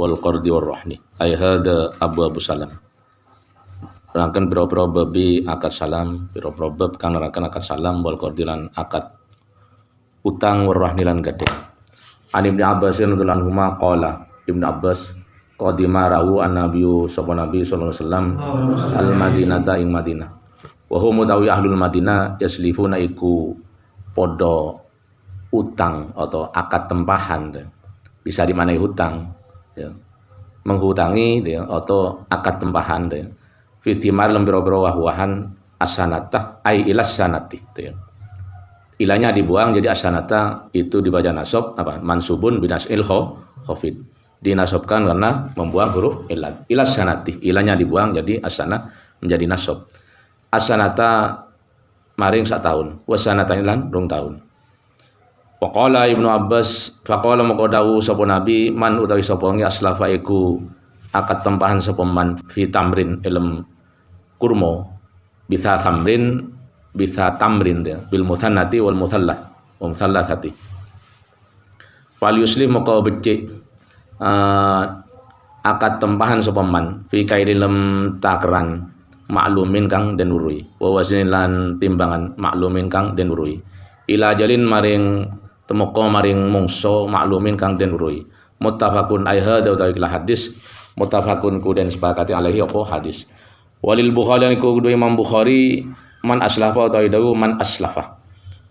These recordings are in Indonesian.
wal qardi war rahni ay hada abu salam. Rangken pira-pira babi akad salam, pira-pira bab kang nerangkan akad salam wal qardi lan akad utang war rahni lan gede. An Ibnu Abbas radhiyallahu anhu qala, Ibnu Abbas qadima rawu an-nabiyyu sallallahu alaihi wasallam al-Madinata ing Madinah. Wa hum mutawi ahlul Madinah yaslifuna iku podo utang atau akad tempahan, bisa dimanai hutang, ya. Menghutangi, ya, atau akad tempahan, ya. Fitimar lembiro-biro wah-wahan asanatah ay ilas sanati, ya. Ilahnya dibuang jadi asanata itu dibaca nasab apa mansubun binas ilho khafid, dinasobkan karena membuang huruf ilat. Ilas sanati, ilahnya dibuang jadi asana menjadi nasab. Asanata maring sak tahun, wasanata lan rong tahun. Faqala Ibnu Abbas, faqala moko dawuh sapa nabi, man utawi sapa ngi aslafa iku akad tempahan sapa man fi tamrin ilm kurma, bisa tamrin bisa tamrin ya, bil musannati wal musallah wa musallasati. Fal yuslim moko becik akad tempahan sapa man fi kaidilem takran maklumin kang den urui, wa waznin lan timbangan maklumin kang den urui, ila jalin maring temoko maring mungso maklumin kang den urui. Muttafaqun ay hadza utawi hadis, muttafaqun ku den sepakati alaihi apa hadis. Walil Bukhari iku kudu Imam Bukhari man aslafa utawi dawu man aslafa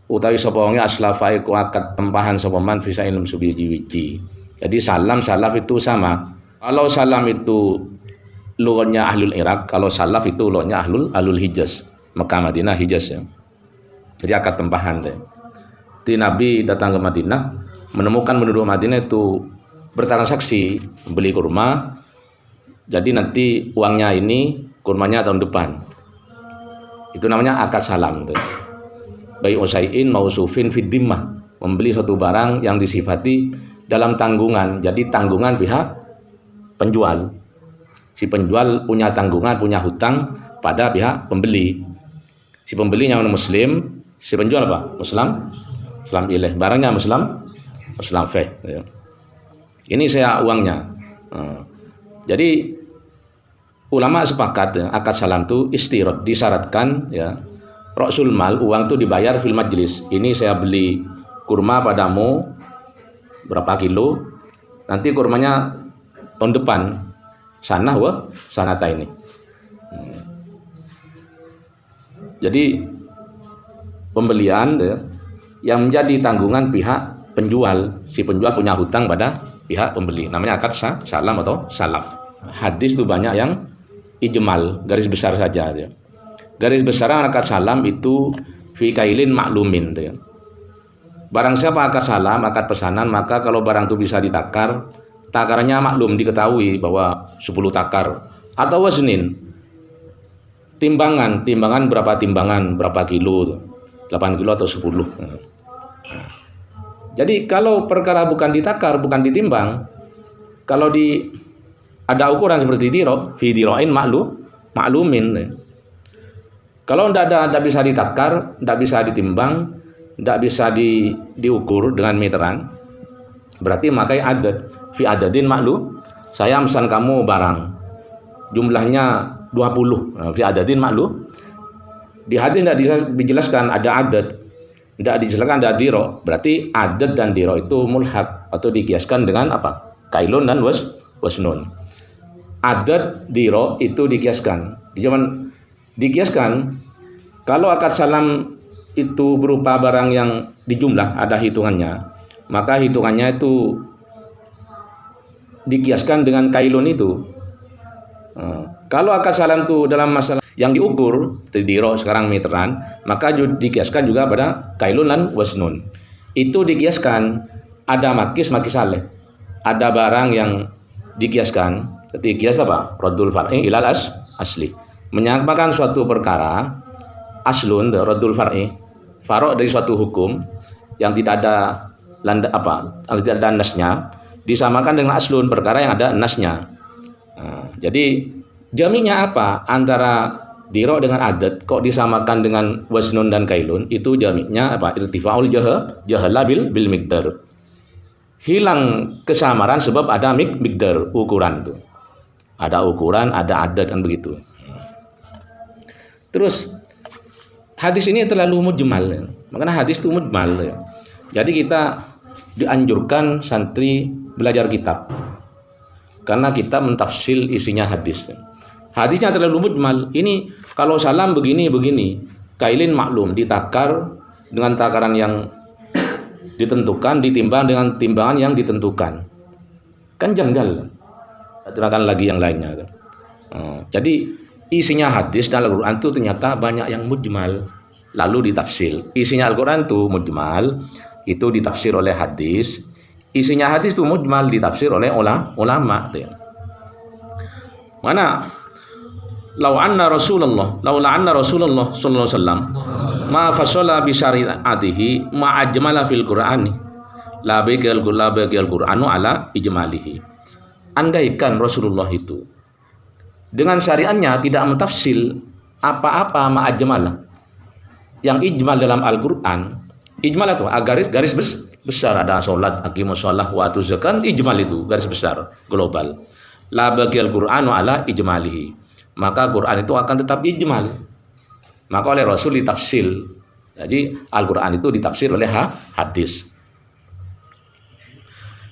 utawi sapa wong aslafa iku akad tempahan sapa man bisa ilmu subiji-wiji. Jadi salam salaf itu sama. Kalau salam itu lughahnya ahlul Irak, kalau salaf itu lughahnya ahlul Hijaz, Mekah Madinah Hijaz, ya. Jadi akad tempahan deh. Di Nabi datang ke Madinah, menemukan penduduk Madinah itu bertransaksi beli kurma. Jadi nanti uangnya ini kurmanya tahun depan. Itu namanya akad salam. Bai usaiin mausufin fid dimmah, membeli suatu barang yang disifati dalam tanggungan. Jadi tanggungan pihak penjual. Si penjual punya tanggungan, punya hutang pada pihak pembeli. Si pembeli yang muslim, si penjual apa? Muslim ilaih. Barangnya Muslim feh. Ya. Ini saya uangnya. Jadi ulama sepakat, ya, akad salam itu istirot, disyaratkan, ya. Ra'sul mal, uang itu dibayar fil majlis. Ini saya beli kurma padamu berapa kilo, nanti kurmanya tahun depan. Sanata ini. Jadi pembelian, ya, yang menjadi tanggungan pihak penjual, si penjual punya hutang pada pihak pembeli, namanya akad salam atau salaf. Hadis itu banyak yang ijmal, garis besar saja, ya. Garis besar akad salam itu fi kailin maklumin, ya. Barang siapa akad salam, akad pesanan, maka kalau barang itu bisa ditakar, takarnya maklum, diketahui bahwa 10 takar, atau waznin, timbangan berapa kilo, 8 kilo atau 10. Jadi kalau perkara bukan ditakar, bukan ditimbang, kalau ada ukuran seperti diro, fi diroin maklumin. Kalau tidak bisa ditakar, tidak bisa ditimbang, tidak bisa diukur dengan meteran, berarti makai adat. Fi adadin maklum, saya pesan kamu barang, jumlahnya 20. Fi adadin maklum. Di hadis tidak dijelaskan ada adat, tidak dijelaskan ada diro, berarti adat dan diro itu mulhaq atau dikiaskan dengan apa? Kailun dan wasnun. Adat diro itu dikiaskan. Jangan dikiaskan. Kalau akad salam itu berupa barang yang dijumlah, ada hitungannya, maka hitungannya itu dikiaskan dengan kailun itu. Kalau akad salam itu dalam masalah yang diukur, diro sekarang meteran, maka dikiaskan juga pada kailun dan wasnun. Itu dikiaskan, ada makis saleh. Ada barang yang dikiaskan, kias apa? Raddul far'i ilal asli. Menyampaikan suatu perkara, aslun, raddul far'i, faro' dari suatu hukum yang tidak ada tidak ada nasnya, disamakan dengan aslun, perkara yang ada nasnya. Jadi jaminya apa antara diro dengan adat kok disamakan dengan wasnun dan kailun? Itu jaminya apa? Irtifa'ul jahala bil miqdar. hilang kesamaran sebab ada mikdar, ukuran tuh. Ada ukuran, ada adat kan begitu. Terus hadis ini terlalu mujmal, ya. Makanya hadis itu mujmal, ya. Jadi kita dianjurkan santri belajar kitab karena kita mentafsir isinya hadis. Hadisnya terlalu mujmal. Ini kalau salam begini, kailin maklum, ditakar dengan takaran yang ditentukan, ditimbang dengan timbangan yang ditentukan. Kan janggal. Terangkan lagi yang lainnya. Jadi isinya hadis dan Al-Quran itu ternyata banyak yang mujmal, lalu ditafsir. Isinya Al-Quran itu mujmal, itu ditafsir oleh hadis. Isinya hadis itu mujmal, ditafsir oleh ulama. Mana? Laula anna Rasulullah sallallahu alaihi wasallam ma fasala bi syari'atihi ma ajmala fil Qur'ani la baqiyal Qur'anu ala ijmalihi. Andaikan Rasulullah itu dengan syariatnya tidak mentafsir apa-apa ma ajmala, yang ijmal dalam Al-Qur'an. Ijmal itu garis besar, ada salat, aqimus shalah wa atuz zakat, ijmal itu garis besar global. La baqiyal Qur'anu ala ijmalihi. Maka Quran itu akan tetap ijmal. Maka oleh Rasul ditafsir. Jadi Al-Quran itu ditafsir oleh hadis.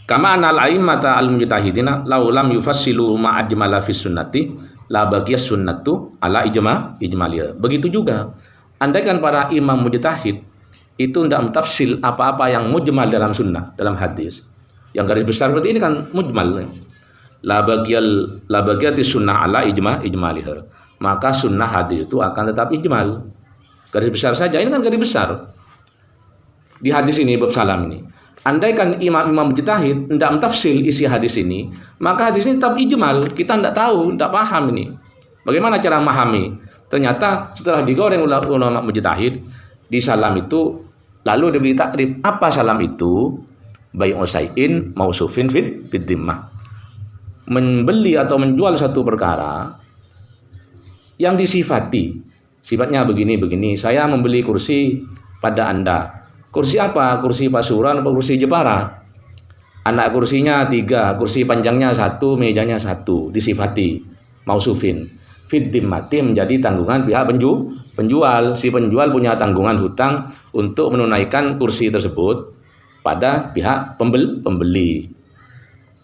Kama anal a'immata al-mujtahidina law lam yufassilu ma ajmala fi sunnati la baqiyas sunnatu ala ijmaliyah. Begitu juga andaikan para imam mujtahid itu tidak mentafsir apa-apa yang mujmal dalam sunnah, dalam hadis. Yang garis besar seperti ini kan mujmal. La bagiyati sunnah ala ijmaliha. Maka sunnah hadis itu akan tetap ijmal. Garis besar saja, ini kan garis besar. Di hadis ini bab salam ini. Andaikan imam-imam mujtahid tidak mentafsir isi hadis ini, maka hadis ini tetap ijmal. Kita tidak tahu, tidak paham ini. Bagaimana cara memahami? Ternyata setelah digoreng ulama mujtahid di salam itu, lalu diberi takrif apa salam itu? Bai'u syai'in mausufin fid dhimmah. Membeli atau menjual satu perkara yang disifati, sifatnya begini, saya membeli kursi pada Anda. Kursi apa? Kursi pasuruan atau kursi Jepara? Anak kursinya 3, kursi panjangnya 1, mejanya 1, disifati mausufin fid dhimmati, menjadi tanggungan pihak penjual. Si penjual punya tanggungan hutang untuk menunaikan kursi tersebut pada pihak pembeli.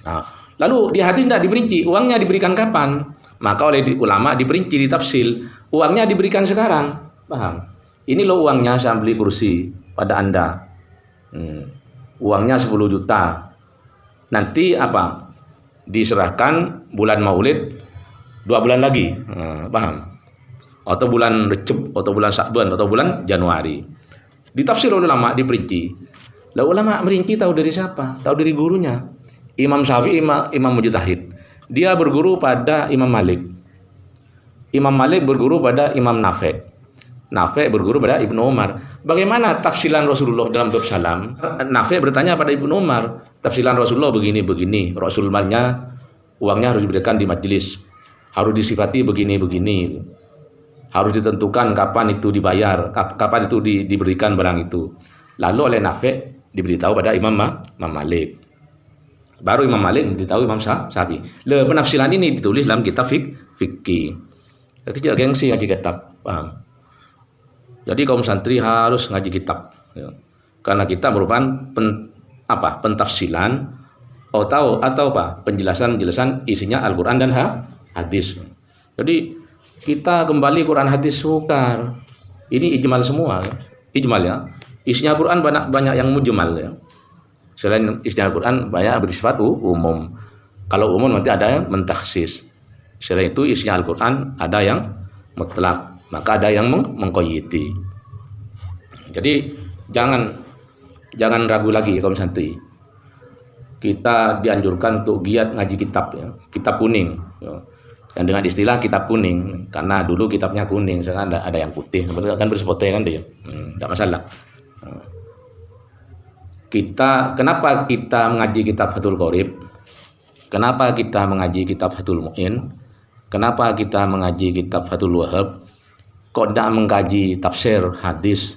Nah, lalu di hadis tidak diperinci uangnya diberikan kapan, maka oleh ulama diperinci, ditafsir, uangnya diberikan sekarang. Paham? Ini loh uangnya saya beli kursi pada Anda. Uangnya 10 juta. Nanti apa? Diserahkan bulan Maulid 2 bulan lagi. Paham? Atau bulan Recep, atau bulan Sya'ban, atau bulan Januari. Ditafsir oleh ulama, diperinci. Lah ulama merinci tahu dari siapa? Tahu dari gurunya. Imam Syafi'i, imam mujtahid. Dia berguru pada Imam Malik. Imam Malik berguru pada Imam Nafi'. Nafi' berguru pada Ibnu Umar. Bagaimana tafsiran Rasulullah dalam bab salam? Nafi' bertanya pada Ibnu Umar, tafsiran Rasulullah begini. Rasulullah uangnya harus diberikan di majelis. Harus disifati begini. Harus ditentukan kapan itu dibayar, kapan itu diberikan barang itu. Lalu oleh Nafi' diberitahu pada Imam Malik. Baru Imam Malik memberitahu Imam Syafi'i. Penafsiran ini ditulis dalam kitab fikih. Tidak gengsi ngaji kitab, paham? Jadi kaum santri harus ngaji kitab, ya. Karena kita merupakan pentafsilan atau penjelasan isinya Al-Quran dan hadis. Jadi kita kembali Quran hadis sukar. Ini ijmal semua, ijmal ya. Isinya Quran banyak yang mujmal ya. Selain isinya Al-Quran banyak bersifat umum. Kalau umum nanti ada yang mentakhsis. Selain itu isinya Al-Quran ada yang mutlak, maka ada yang mengqayyidi. Jadi jangan ragu lagi kaum santri. Kita dianjurkan untuk giat ngaji kitab ya. Kitab kuning ya. Yang dengan istilah kitab kuning, karena dulu kitabnya kuning, sekarang ada yang putih. Sebenarnya kan bersepote kan dia. Tidak masalah. Kenapa kita mengaji kitab Fathul Qorib? Kenapa kita mengaji kitab Fathul Mu'in? Kenapa kita mengaji kitab Fathul Wahab? Kok tidak mengkaji tafsir hadis?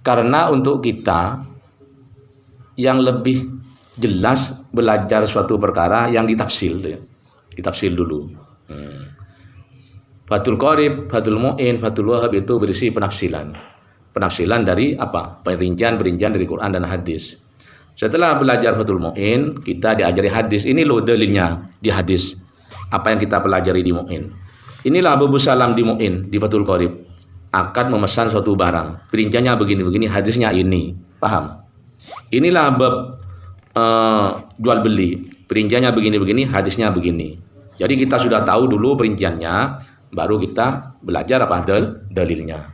Karena untuk kita yang lebih jelas belajar suatu perkara yang ditafsil tuh ya. Ditafsil dulu. Fathul Qorib, Fathul Mu'in, Fathul Wahhab itu berisi penafsilan. Penafsilan dari apa? Perincian-perincian dari Quran dan hadis. Setelah belajar Fathul Mu'in, kita diajari hadis. Ini loh dalilnya di hadis. Apa yang kita pelajari di Mu'in. Inilah Abu Salam di Mu'in, di Fathul Qorib. Akan memesan suatu barang. Perinciannya begini-begini, hadisnya ini. Paham? Inilah bab jual beli. Perinciannya begini-begini, hadisnya begini. Jadi kita sudah tahu dulu perinciannya, baru kita belajar apa dalilnya.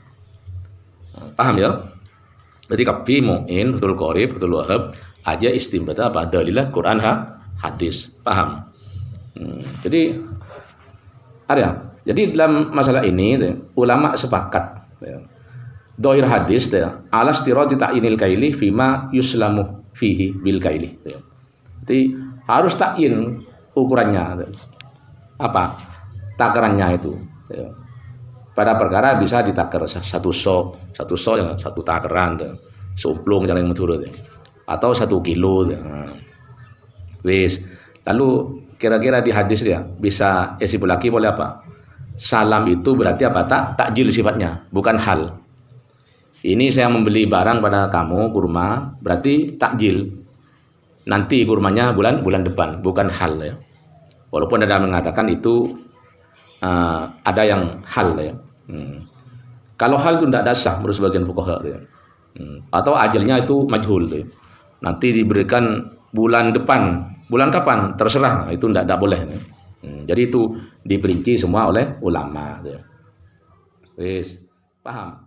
Paham ya? Berarti kafi Mu'in, Fathul Qorib, Fathul Wahhab aja istimbat apa dalilnya Quran hadis. Paham? Jadi ada. Jadi dalam masalah ini ulama sepakat dohir hadis ala istirati ta'yinil kaili fima yuslamu fihi bil kaili. Jadi harus ta'yin ukurannya. Apa? Takarannya itu. Pada perkara bisa ditakar satu sok yang satu takaran, seumplung yang menurut, atau 1 kilo. Wis. Lalu kira-kira di hadis dia bisa esibulaki boleh apa? Salam itu berarti apa? Takjil sifatnya, bukan hal. Ini saya membeli barang pada kamu kurma, berarti takjil. Nanti kurmanya bulan depan, bukan hal ya. Walaupun ada yang mengatakan itu ada yang hal ya. Kalau hal itu tidak ada sah menurut sebagian fuqaha ya. Atau ajalnya itu majhul ya. Nanti diberikan bulan depan, bulan kapan terserah, itu tidak boleh ya. Jadi itu diperinci semua oleh ulama ya. Wis, paham?